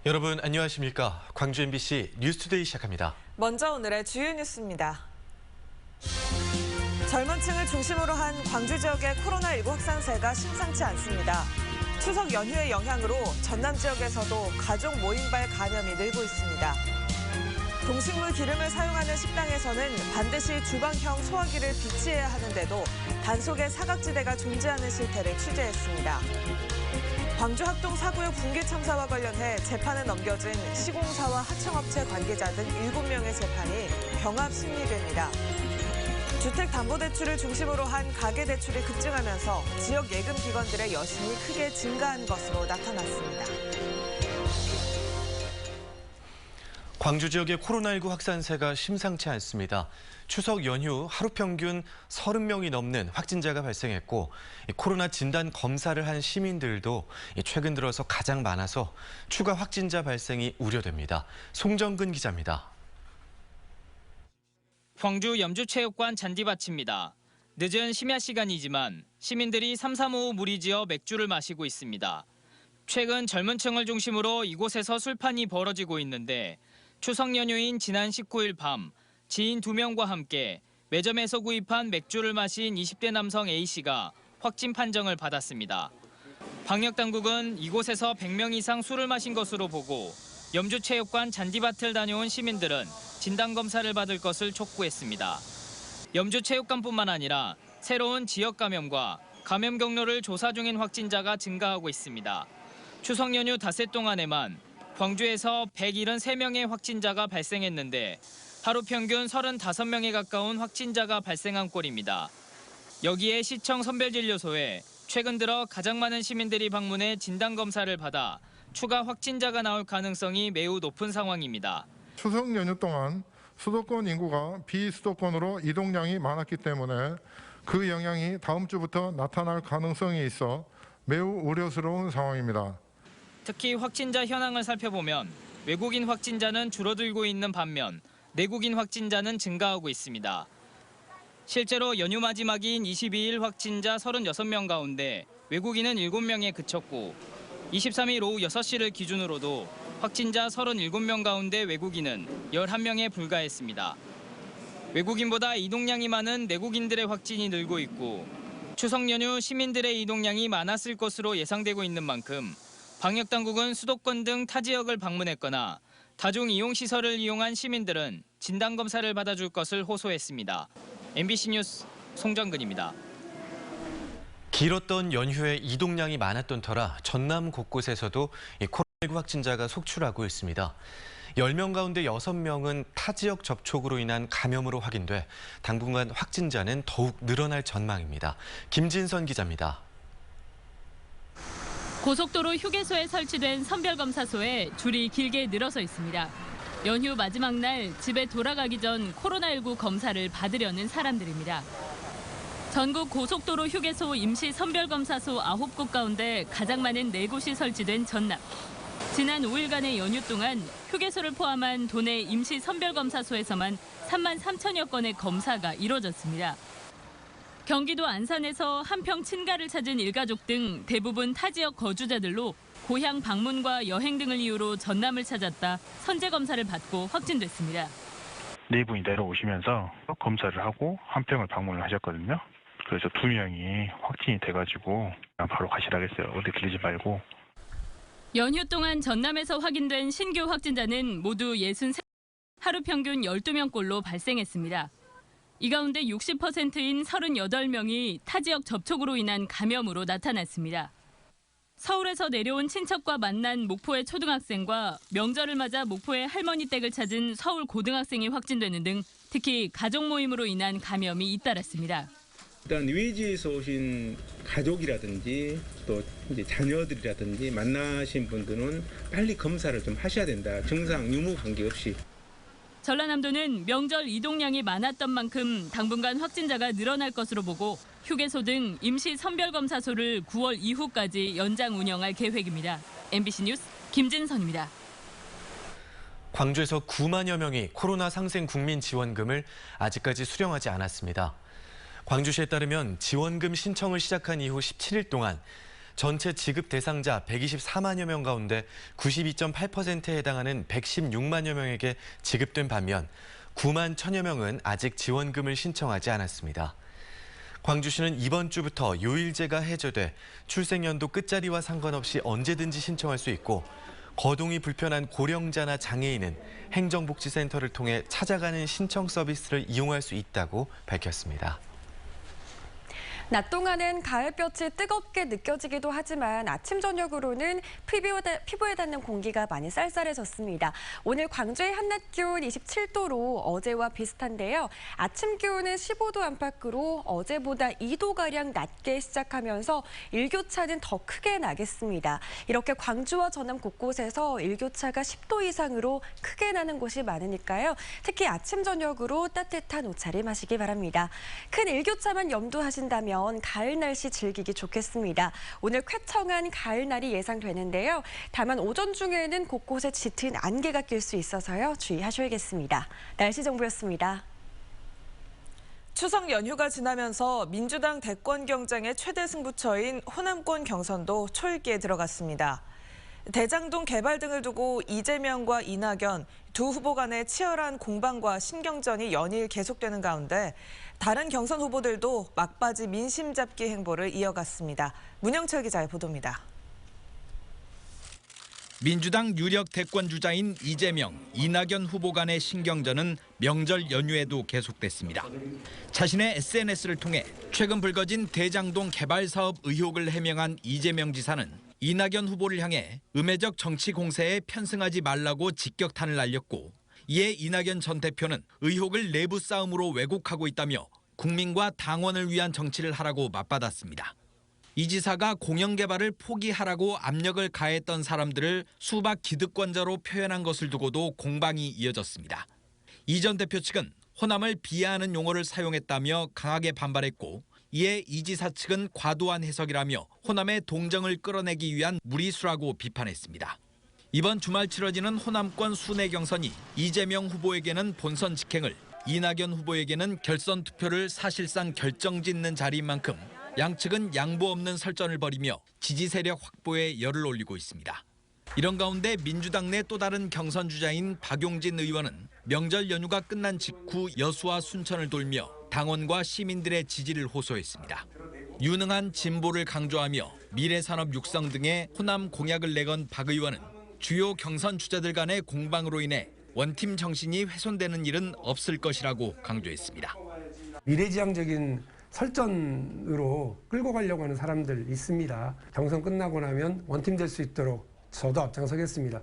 여러분 안녕하십니까? 광주 MBC 뉴스투데이 시작합니다. 먼저 오늘의 주요 뉴스입니다. 젊은 층을 중심으로 한 광주 지역의 코로나19 확산세가 심상치 않습니다. 추석 연휴의 영향으로 전남 지역에서도 가족 모임발 감염이 늘고 있습니다. 동식물 기름을 사용하는 식당에서는 반드시 주방형 소화기를 비치해야 하는데도 단속에 사각지대가 존재하는 실태를 취재했습니다. 광주 합동 사구역 붕괴 참사와 관련해 재판에 넘겨진 시공사와 하청업체 관계자 등 7명의 재판이 병합 심리됩니다. 주택담보대출을 중심으로 한 가계대출이 급증하면서 지역 예금기관들의 여신이 크게 증가한 것으로 나타났습니다. 광주 지역의 코로나19 확산세가 심상치 않습니다. 추석 연휴 하루 평균 30명이 넘는 확진자가 발생했고 코로나 진단 검사를 한 시민들도 최근 들어서 가장 많아서 추가 확진자 발생이 우려됩니다. 송정근 기자입니다. 광주 염주체육관 잔디밭입니다. 늦은 심야 시간이지만 시민들이 삼삼오오 무리지어 맥주를 마시고 있습니다. 최근 젊은 층을 중심으로 이곳에서 술판이 벌어지고 있는데 추석 연휴인 지난 19일 밤 지인 2명과 함께 매점에서 구입한 맥주를 마신 20대 남성 A씨가 확진 판정을 받았습니다. 방역당국은 이곳에서 100명 이상 술을 마신 것으로 보고 염주체육관 잔디밭을 다녀온 시민들은 진단검사를 받을 것을 촉구했습니다. 염주체육관뿐만 아니라 새로운 지역 감염과 감염 경로를 조사 중인 확진자가 증가하고 있습니다. 추석 연휴 닷새 동안에만 광주에서 173명의 확진자가 발생했는데 하루 평균 35명에 가까운 확진자가 발생한 꼴입니다. 여기에 시청 선별진료소에 최근 들어 가장 많은 시민들이 방문해 진단검사를 받아 추가 확진자가 나올 가능성이 매우 높은 상황입니다. 추석 연휴 동안 수도권 인구가 비수도권으로 이동량이 많았기 때문에 그 영향이 다음 주부터 나타날 가능성이 있어 매우 우려스러운 상황입니다. 특히 확진자 현황을 살펴보면 외국인 확진자는 줄어들고 있는 반면 내국인 확진자는 증가하고 있습니다. 실제로 연휴 마지막인 22일 확진자 36명 가운데 외국인은 7명에 그쳤고 23일 오후 6시를 기준으로도 확진자 37명 가운데 외국인은 11명에 불과했습니다. 외국인보다 이동량이 많은 내국인들의 확진이 늘고 있고 추석 연휴 시민들의 이동량이 많았을 것으로 예상되고 있는 만큼 방역당국은 수도권 등 타 지역을 방문했거나 다중이용시설을 이용한 시민들은 진단검사를 받아줄 것을 호소했습니다. MBC 뉴스 송정근입니다. 길었던 연휴에 이동량이 많았던 터라 전남 곳곳에서도 코로나19 확진자가 속출하고 있습니다. 10명 가운데 6명은 타 지역 접촉으로 인한 감염으로 확인돼 당분간 확진자는 더욱 늘어날 전망입니다. 김진선 기자입니다. 고속도로 휴게소에 설치된 선별검사소에 줄이 길게 늘어서 있습니다. 연휴 마지막 날 집에 돌아가기 전 코로나19 검사를 받으려는 사람들입니다. 전국 고속도로 휴게소 임시 선별검사소 9곳 가운데 가장 많은 4곳이 설치된 전남. 지난 5일간의 연휴 동안 휴게소를 포함한 도내 임시 선별검사소에서만 3만 3천여 건의 검사가 이뤄졌습니다. 경기도 안산에서 한평 친가를 찾은 일가족 등 대부분 타 지역 거주자들로 고향 방문과 여행 등을 이유로 전남을 찾았다 선제 검사를 받고 확진됐습니다. 네 분이 내려오시면서 검사를 하고 한평을 방문을 하셨거든요. 그래서 2명이 확진이 돼가지고 바로 가시라겠어요. 어디 들리지 말고. 연휴 동안 전남에서 확인된 신규 확진자는 모두 63, 하루 평균 12명꼴로 발생했습니다. 이 가운데 60%인 38명이 타 지역 접촉으로 인한 감염으로 나타났습니다. 서울에서 내려온 친척과 만난 목포의 초등학생과 명절을 맞아 목포의 할머니 댁을 찾은 서울 고등학생이 확진되는 등 특히 가족 모임으로 인한 감염이 잇따랐습니다. 일단 외지에서 오신 가족이라든지 또 이제 자녀들이라든지 만나신 분들은 빨리 검사를 좀 하셔야 된다. 증상 유무 관계없이. 전라남도는 명절 이동량이 많았던 만큼 당분간 확진자가 늘어날 것으로 보고 휴게소 등 임시 선별검사소를 9월 이후까지 연장 운영할 계획입니다. MBC 뉴스 김진선입니다. 광주에서 9만여 명이 코로나 상생 국민 지원금을 아직까지 수령하지 않았습니다. 광주시에 따르면 지원금 신청을 시작한 이후 17일 동안 전체 지급 대상자 124만여 명 가운데 92.8%에 해당하는 116만여 명에게 지급된 반면 9만 1천여 명은 아직 지원금을 신청하지 않았습니다. 광주시는 이번 주부터 요일제가 해제돼 출생연도 끝자리와 상관없이 언제든지 신청할 수 있고 거동이 불편한 고령자나 장애인은 행정복지센터를 통해 찾아가는 신청 서비스를 이용할 수 있다고 밝혔습니다. 낮 동안은 가을볕이 뜨겁게 느껴지기도 하지만 아침 저녁으로는 피부에 닿는 공기가 많이 쌀쌀해졌습니다. 오늘 광주의 한낮 기온 27도로 어제와 비슷한데요. 아침 기온은 15도 안팎으로 어제보다 2도가량 낮게 시작하면서 일교차는 더 크게 나겠습니다. 이렇게 광주와 전남 곳곳에서 일교차가 10도 이상으로 크게 나는 곳이 많으니까요. 특히 아침 저녁으로 따뜻한 옷차림 하시기 바랍니다. 큰 일교차만 염두하신다면 가을 날씨 즐기기 좋겠습니다. 오늘 쾌청한 가을 날이 예상되는데요. 다만 오전 중에는 곳곳에 짙은 안개가 낄 수 있어서요. 주의하셔야겠습니다. 날씨 정보였습니다. 추석 연휴가 지나면서 민주당 대권 경쟁의 최대 승부처인 호남권 경선도 초읽기에 들어갔습니다. 대장동 개발 등을 두고 이재명과 이낙연 두 후보 간의 치열한 공방과 신경전이 연일 계속되는 가운데 다른 경선 후보들도 막바지 민심 잡기 행보를 이어갔습니다. 문영철 기자의 보도입니다. 민주당 유력 대권 주자인 이재명, 이낙연 후보 간의 신경전은 명절 연휴에도 계속됐습니다. 자신의 SNS를 통해 최근 불거진 대장동 개발 사업 의혹을 해명한 이재명 지사는 이낙연 후보를 향해 음해적 정치 공세에 편승하지 말라고 직격탄을 날렸고 이에 이낙연 전 대표는 의혹을 내부 싸움으로 왜곡하고 있다며 국민과 당원을 위한 정치를 하라고 맞받았습니다. 이 지사가 공영개발을 포기하라고 압력을 가했던 사람들을 수박 기득권자로 표현한 것을 두고도 공방이 이어졌습니다. 이 전 대표 측은 호남을 비하하는 용어를 사용했다며 강하게 반발했고 이에 이 지사 측은 과도한 해석이라며 호남의 동정을 끌어내기 위한 무리수라고 비판했습니다. 이번 주말 치러지는 호남권 순회 경선이 이재명 후보에게는 본선 직행을, 이낙연 후보에게는 결선 투표를 사실상 결정짓는 자리인 만큼 양측은 양보 없는 설전을 벌이며 지지 세력 확보에 열을 올리고 있습니다. 이런 가운데 민주당 내 또 다른 경선 주자인 박용진 의원은 명절 연휴가 끝난 직후 여수와 순천을 돌며 당원과 시민들의 지지를 호소했습니다. 유능한 진보를 강조하며 미래산업 육성 등의 호남 공약을 내건 박 의원은 주요 경선 주자들 간의 공방으로 인해 원팀 정신이 훼손되는 일은 없을 것이라고 강조했습니다. 미래지향적인 설전으로 끌고 가려고 하는 사람들 있습니다. 경선 끝나고 나면 원팀 될 수 있도록 저도 앞장서겠습니다.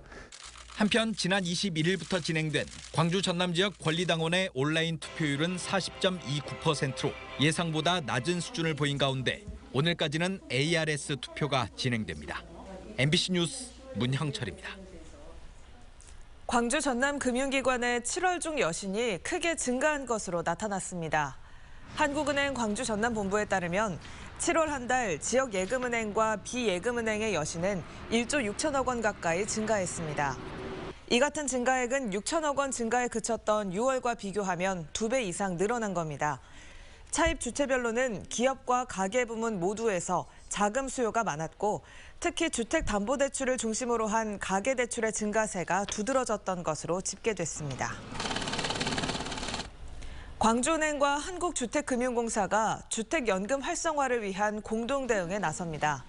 한편 지난 21일부터 진행된 광주 전남 지역 권리당원의 온라인 투표율은 40.29%로 예상보다 낮은 수준을 보인 가운데 오늘까지는 ARS 투표가 진행됩니다. MBC 뉴스 문형철입니다. 광주 전남 금융기관의 7월 중 여신이 크게 증가한 것으로 나타났습니다. 한국은행 광주 전남본부에 따르면 7월 한 달 지역 예금은행과 비예금은행의 여신은 1조 6천억 원 가까이 증가했습니다. 이 같은 증가액은 6천억 원 증가에 그쳤던 6월과 비교하면 2배 이상 늘어난 겁니다. 차입 주체별로는 기업과 가계 부문 모두에서 자금 수요가 많았고 특히 주택담보대출을 중심으로 한 가계대출의 증가세가 두드러졌던 것으로 집계됐습니다. 광주은행과 한국주택금융공사가 주택연금 활성화를 위한 공동대응에 나섭니다.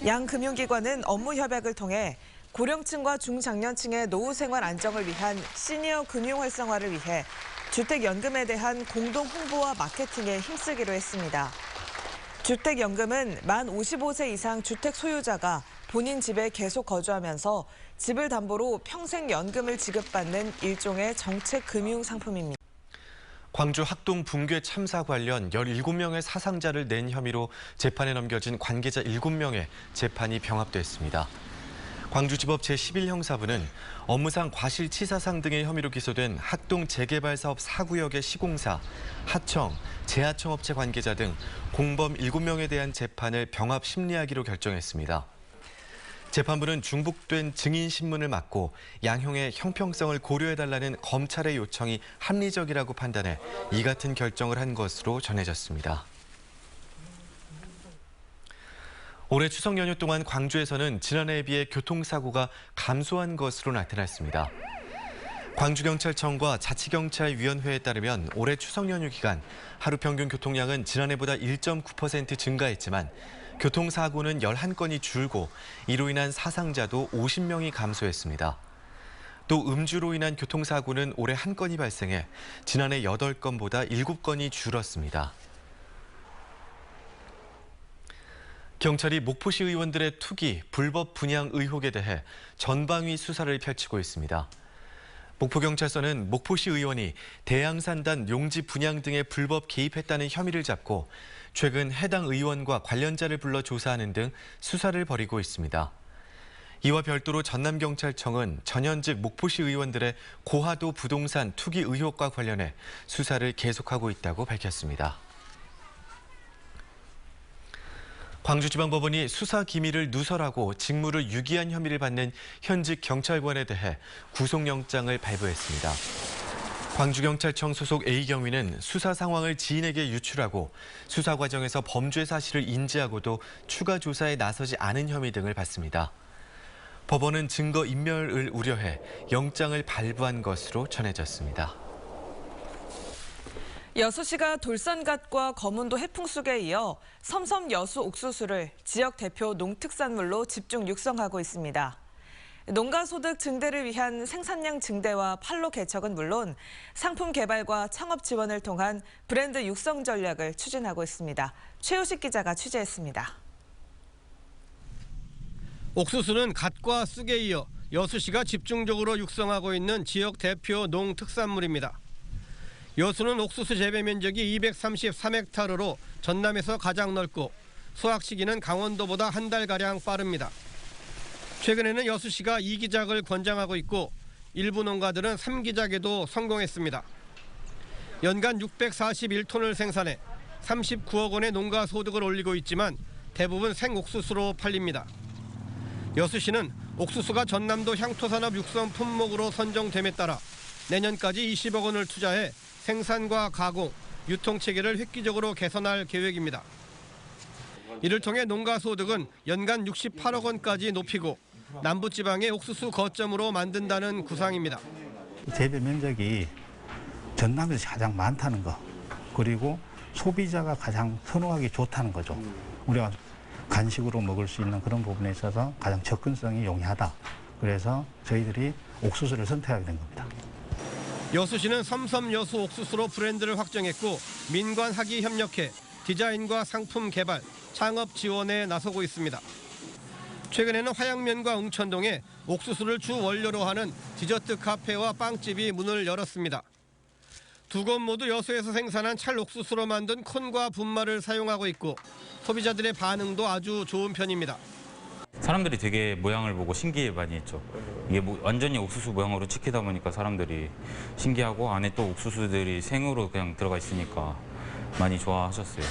양 금융기관은 업무 협약을 통해 고령층과 중장년층의 노후 생활 안정을 위한 시니어 금융 활성화를 위해 주택연금에 대한 공동 홍보와 마케팅에 힘쓰기로 했습니다. 주택연금은 만 55세 이상 주택 소유자가 본인 집에 계속 거주하면서 집을 담보로 평생 연금을 지급받는 일종의 정책 금융 상품입니다. 광주 학동 붕괴 참사 관련 17명의 사상자를 낸 혐의로 재판에 넘겨진 관계자 7명의 재판이 병합됐습니다. 광주지법 제11형사부는 업무상 과실치사상 등의 혐의로 기소된 학동 재개발 사업 4구역의 시공사, 하청, 재하청업체 관계자 등 공범 7명에 대한 재판을 병합 심리하기로 결정했습니다. 재판부는 중복된 증인 신문을 막고 양형의 형평성을 고려해달라는 검찰의 요청이 합리적이라고 판단해 이 같은 결정을 한 것으로 전해졌습니다. 올해 추석 연휴 동안 광주에서는 지난해에 비해 교통사고가 감소한 것으로 나타났습니다. 광주경찰청과 자치경찰위원회에 따르면 올해 추석 연휴 기간 하루 평균 교통량은 지난해보다 1.9% 증가했지만 교통사고는 11건이 줄고 이로 인한 사상자도 50명이 감소했습니다. 또 음주로 인한 교통사고는 올해 1건이 발생해 지난해 8건보다 7건이 줄었습니다. 경찰이 목포시 의원들의 투기, 불법 분양 의혹에 대해 전방위 수사를 펼치고 있습니다. 목포경찰서는 목포시 의원이 대양산단 용지 분양 등에 불법 개입했다는 혐의를 잡고 최근 해당 의원과 관련자를 불러 조사하는 등 수사를 벌이고 있습니다. 이와 별도로 전남경찰청은 전현직 목포시 의원들의 고화도 부동산 투기 의혹과 관련해 수사를 계속하고 있다고 밝혔습니다. 광주지방법원이 수사 기밀을 누설하고 직무를 유기한 혐의를 받는 현직 경찰관에 대해 구속영장을 발부했습니다. 광주경찰청 소속 A경위는 수사 상황을 지인에게 유출하고 수사 과정에서 범죄 사실을 인지하고도 추가 조사에 나서지 않은 혐의 등을 받습니다. 법원은 증거 인멸을 우려해 영장을 발부한 것으로 전해졌습니다. 여수시가 돌산갓과 거문도 해풍쑥에 이어 섬섬 여수 옥수수를 지역 대표 농특산물로 집중 육성하고 있습니다. 농가 소득 증대를 위한 생산량 증대와 판로 개척은 물론 상품 개발과 창업 지원을 통한 브랜드 육성 전략을 추진하고 있습니다. 최우식 기자가 취재했습니다. 옥수수는 갓과 쑥에 이어 여수시가 집중적으로 육성하고 있는 지역 대표 농특산물입니다. 여수는 옥수수 재배 면적이 233헥타르로 전남에서 가장 넓고 수확 시기는 강원도보다 한 달가량 빠릅니다. 최근에는 여수시가 2기작을 권장하고 있고 일부 농가들은 3기작에도 성공했습니다. 연간 641톤을 생산해 39억 원의 농가 소득을 올리고 있지만 대부분 생옥수수로 팔립니다. 여수시는 옥수수가 전남도 향토산업 육성 품목으로 선정됨에 따라 내년까지 20억 원을 투자해 생산과 가공, 유통체계를 획기적으로 개선할 계획입니다. 이를 통해 농가 소득은 연간 68억 원까지 높이고 남부지방의 옥수수 거점으로 만든다는 구상입니다. 재배 면적이 전남에서 가장 많다는 거, 그리고 소비자가 가장 선호하기 좋다는 거죠. 우리가 간식으로 먹을 수 있는 그런 부분에 있어서 가장 접근성이 용이하다. 그래서 저희들이 옥수수를 선택하게 된 겁니다. 여수시는 섬섬 여수 옥수수로 브랜드를 확정했고 민관학이 협력해 디자인과 상품 개발, 창업 지원에 나서고 있습니다. 최근에는 화양면과 웅천동에 옥수수를 주 원료로 하는 디저트 카페와 빵집이 문을 열었습니다. 두 곳 모두 여수에서 생산한 찰옥수수로 만든 콘과 분말을 사용하고 있고 소비자들의 반응도 아주 좋은 편입니다. 사람들이 되게 모양을 보고 신기해 많이 했죠. 이게 완전히 옥수수 모양으로 찍히다 보니까 사람들이 신기하고 안에 또 옥수수들이 생으로 그냥 들어가 있으니까 많이 좋아하셨어요.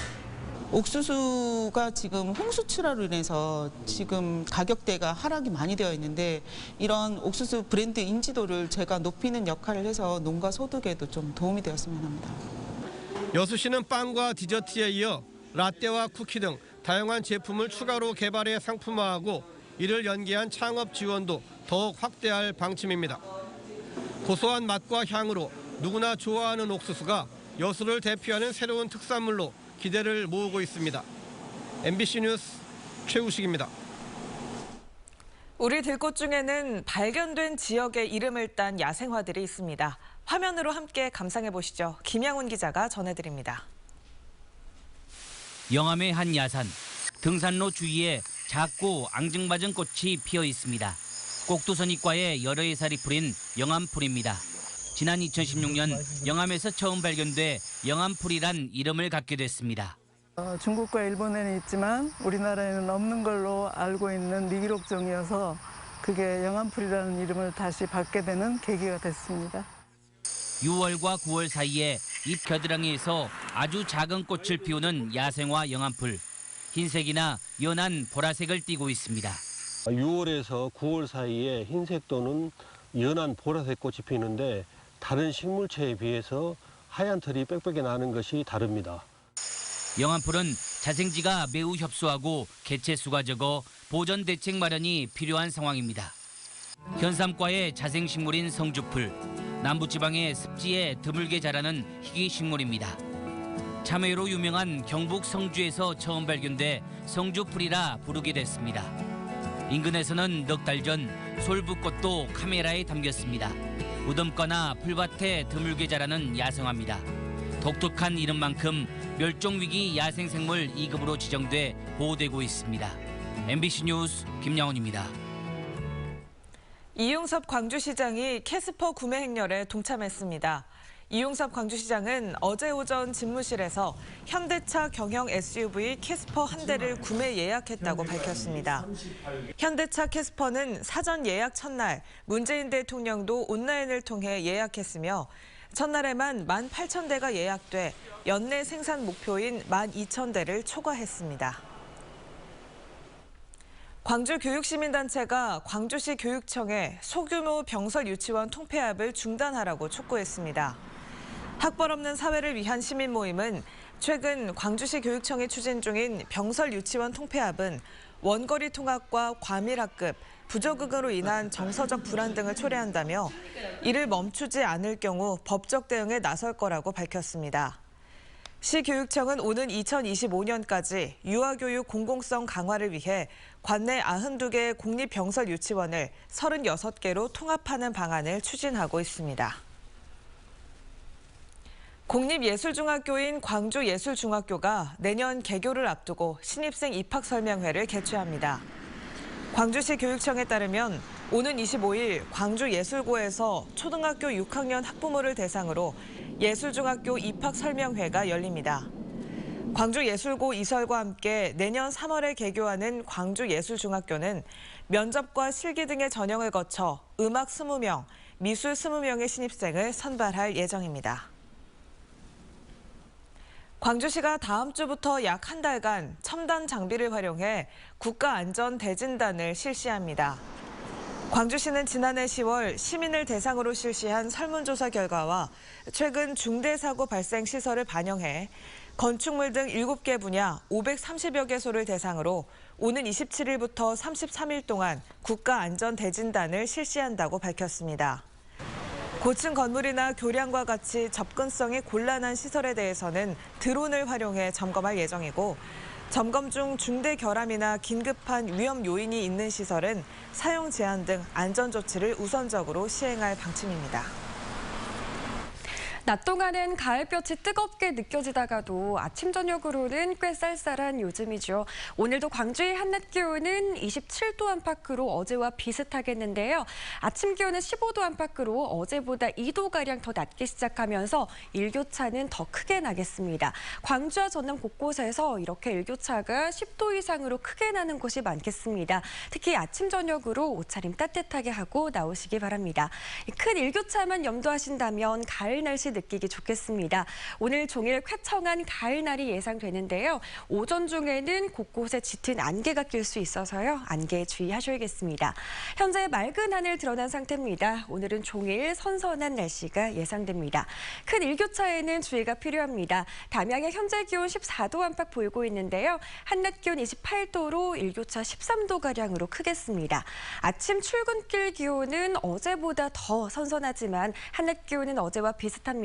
옥수수가 지금 홍수출하로 인해서 지금 가격대가 하락이 많이 되어 있는데 이런 옥수수 브랜드 인지도를 제가 높이는 역할을 해서 농가 소득에도 좀 도움이 되었으면 합니다. 여수시는 빵과 디저트에 이어 라떼와 쿠키 등 다양한 제품을 추가로 개발해 상품화하고 이를 연계한 창업 지원도 더욱 확대할 방침입니다. 고소한 맛과 향으로 누구나 좋아하는 옥수수가 여수를 대표하는 새로운 특산물로 기대를 모으고 있습니다. MBC 뉴스 최우식입니다. 우리 들꽃 중에는 발견된 지역의 이름을 딴 야생화들이 있습니다. 화면으로 함께 감상해 보시죠. 김양훈 기자가 전해드립니다. 영암의 한 야산, 등산로 주위에 작고 앙증맞은 꽃이 피어 있습니다. 꼭두선이과에 여러 해살이 풀인 영암풀입니다. 지난 2016년 영암에서 처음 발견돼 영암풀이란 이름을 갖게 됐습니다. 중국과 일본에는 있지만 우리나라에는 없는 걸로 알고 있는 미기록종이어서 그게 영암풀이라는 이름을 다시 받게 되는 계기가 됐습니다. 6월과 9월 사이에 잎 겨드랑이에서 아주 작은 꽃을 피우는 야생화 영암풀. 흰색이나 연한 보라색을 띠고 있습니다. 6월에서 9월 사이에 흰색 또는 연한 보라색 꽃이 피는데 다른 식물체에 비해서 하얀 털이 빽빽이 나는 것이 다릅니다. 영암풀은 자생지가 매우 협소하고 개체수가 적어 보전 대책 마련이 필요한 상황입니다. 현삼과의 자생식물인 성주풀, 남부지방의 습지에 드물게 자라는 희귀식물입니다. 참외로 유명한 경북 성주에서 처음 발견돼 성주풀이라 부르게 됐습니다. 인근에서는 넉 달 전 솔붓꽃도 카메라에 담겼습니다. 무덤가나 풀밭에 드물게 자라는 야생화입니다. 독특한 이름만큼 멸종위기 야생생물 2급으로 지정돼 보호되고 있습니다. MBC 뉴스 김양훈입니다. 이용섭 광주시장이 캐스퍼 구매 행렬에 동참했습니다. 이용섭 광주시장은 어제 오전 집무실에서 현대차 경영 SUV 캐스퍼 한 대를 구매 예약했다고 밝혔습니다. 현대차 캐스퍼는 사전 예약 첫날 문재인 대통령도 온라인을 통해 예약했으며 첫날에만 18,000대가 예약돼 연내 생산 목표인 12,000대를 초과했습니다. 광주교육시민단체가 광주시 교육청에 소규모 병설 유치원 통폐합을 중단하라고 촉구했습니다. 학벌 없는 사회를 위한 시민 모임은 최근 광주시 교육청이 추진 중인 병설 유치원 통폐합은 원거리 통학과 과밀학급, 부적응으로 인한 정서적 불안 등을 초래한다며 이를 멈추지 않을 경우 법적 대응에 나설 거라고 밝혔습니다. 시교육청은 오는 2025년까지 유아교육 공공성 강화를 위해 관내 92개의 공립병설 유치원을 36개로 통합하는 방안을 추진하고 있습니다. 공립예술중학교인 광주예술중학교가 내년 개교를 앞두고 신입생 입학 설명회를 개최합니다. 광주시 교육청에 따르면 오는 25일 광주예술고에서 초등학교 6학년 학부모를 대상으로 예술중학교 입학 설명회가 열립니다. 광주예술고 이설과 함께 내년 3월에 개교하는 광주예술중학교는 면접과 실기 등의 전형을 거쳐 음악 20명, 미술 20명의 신입생을 선발할 예정입니다. 광주시가 다음 주부터 약 한 달간 첨단 장비를 활용해 국가안전대진단을 실시합니다. 광주시는 지난해 10월 시민을 대상으로 실시한 설문조사 결과와 최근 중대사고 발생 시설을 반영해 건축물 등 7개 분야 530여 개소를 대상으로 오는 27일부터 33일 동안 국가안전대진단을 실시한다고 밝혔습니다. 고층 건물이나 교량과 같이 접근성이 곤란한 시설에 대해서는 드론을 활용해 점검할 예정이고 점검 중 중대 결함이나 긴급한 위험 요인이 있는 시설은 사용 제한 등 안전 조치를 우선적으로 시행할 방침입니다. 낮 동안은 가을볕이 뜨겁게 느껴지다가도 아침 저녁으로는 꽤 쌀쌀한 요즘이죠. 오늘도 광주의 한낮 기온은 27도 안팎으로 어제와 비슷하겠는데요. 아침 기온은 15도 안팎으로 어제보다 2도가량 더 낮게 시작하면서 일교차는 더 크게 나겠습니다. 광주와 전남 곳곳에서 이렇게 일교차가 10도 이상으로 크게 나는 곳이 많겠습니다. 특히 아침 저녁으로 옷차림 따뜻하게 하고 나오시기 바랍니다. 큰 일교차만 염두하신다면 가을 날씨 느끼기 좋겠습니다. 오늘 종일 쾌청한 가을날이 예상되는데요. 오전 중에는 곳곳에 짙은 안개가 낄 수 있어서요. 안개에 주의하셔야겠습니다. 현재 맑은 하늘 드러난 상태입니다. 오늘은 종일 선선한 날씨가 예상됩니다. 큰 일교차에는 주의가 필요합니다. 담양의 현재 기온 14도 안팎 보이고 있는데요. 한낮 기온 28도로 일교차 13도가량으로 크겠습니다. 아침 출근길 기온은 어제보다 더 선선하지만 한낮 기온은 어제와 비슷합니다.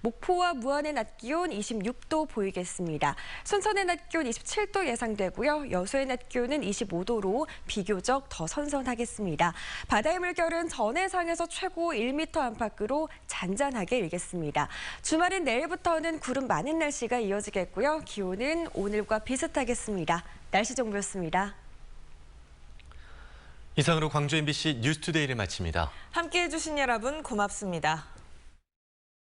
목포와 무안의 낮 기온 26도 보이겠습니다. 순천의 낮 기온 27도 예상되고요. 여수의 낮 기온은 25도로 비교적 더 선선하겠습니다. 바다의 물결은 전해상에서 최고 1m 안팎으로 잔잔하게 일겠습니다. 주말은 내일부터는 구름 많은 날씨가 이어지겠고요. 기온은 오늘과 비슷하겠습니다. 날씨 정보였습니다. 이상으로 광주 MBC 뉴스투데이를 마칩니다. 함께해 주신 여러분 고맙습니다.